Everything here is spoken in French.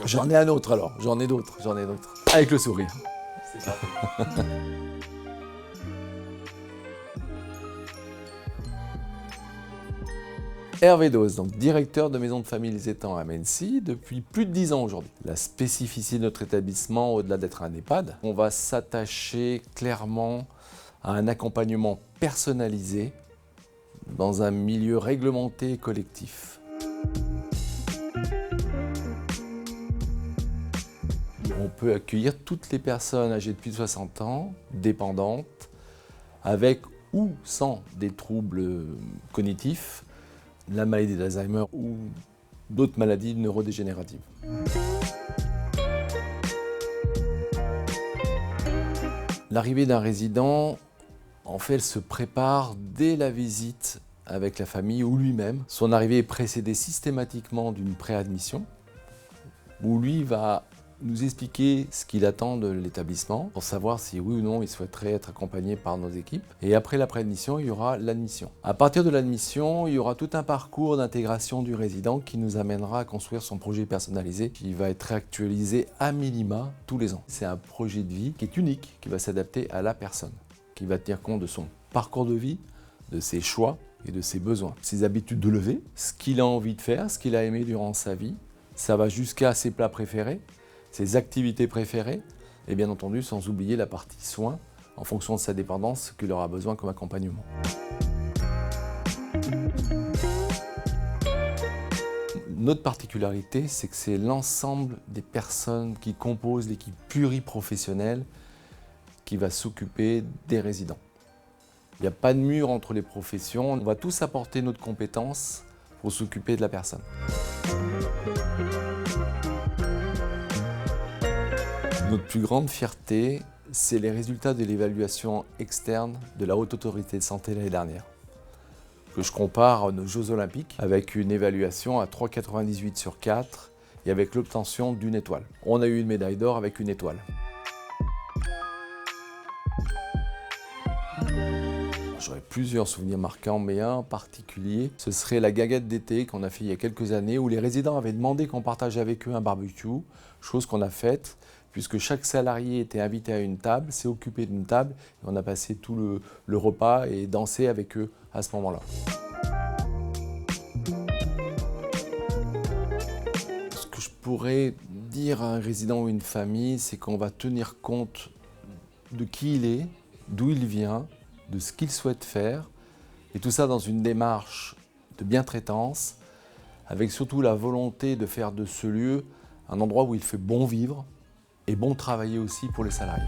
J'en ai un autre alors, j'en ai d'autres. Avec le sourire. C'est parfait. Hervé Dose, donc directeur de Maison de Famille Les Étangs à Mennecy depuis plus de 10 ans aujourd'hui. La spécificité de notre établissement, au-delà d'être un EHPAD, on va s'attacher clairement à un accompagnement personnalisé dans un milieu réglementé et collectif. On peut accueillir toutes les personnes âgées de plus de 60 ans, dépendantes, avec ou sans des troubles cognitifs, la maladie d'Alzheimer ou d'autres maladies neurodégénératives. L'arrivée d'un résident, en fait, elle se prépare dès la visite avec la famille ou lui-même. Son arrivée est précédée systématiquement d'une préadmission, où lui va nous expliquer ce qu'il attend de l'établissement pour savoir si oui ou non il souhaiterait être accompagné par nos équipes. Et après la préadmission, il y aura l'admission. À partir de l'admission, il y aura tout un parcours d'intégration du résident qui nous amènera à construire son projet personnalisé qui va être réactualisé à minima tous les ans. C'est un projet de vie qui est unique, qui va s'adapter à la personne, qui va tenir compte de son parcours de vie, de ses choix et de ses besoins, ses habitudes de lever, ce qu'il a envie de faire, ce qu'il a aimé durant sa vie. Ça va jusqu'à ses plats préférés, ses activités préférées, et bien entendu sans oublier la partie soins, en fonction de sa dépendance, ce qu'il aura besoin comme accompagnement. Notre particularité, c'est que c'est l'ensemble des personnes qui composent l'équipe pluriprofessionnelle qui va s'occuper des résidents. Il n'y a pas de mur entre les professions, on va tous apporter notre compétence pour s'occuper de la personne. Notre plus grande fierté, c'est les résultats de l'évaluation externe de la Haute Autorité de Santé l'année dernière, que je compare à nos Jeux Olympiques avec une évaluation à 3,98 sur 4 et avec l'obtention d'une étoile. On a eu une médaille d'or avec une étoile. J'aurais plusieurs souvenirs marquants, mais un en particulier, ce serait la gagette d'été qu'on a fait il y a quelques années, où les résidents avaient demandé qu'on partage avec eux un barbecue, chose qu'on a faite, puisque chaque salarié était invité à une table, s'est occupé d'une table, et on a passé tout le repas et dansé avec eux à ce moment-là. Ce que je pourrais dire à un résident ou une famille, c'est qu'on va tenir compte de qui il est, d'où il vient, de ce qu'il souhaite faire, et tout ça dans une démarche de bientraitance, avec surtout la volonté de faire de ce lieu un endroit où il fait bon vivre et bon travailler aussi pour les salariés.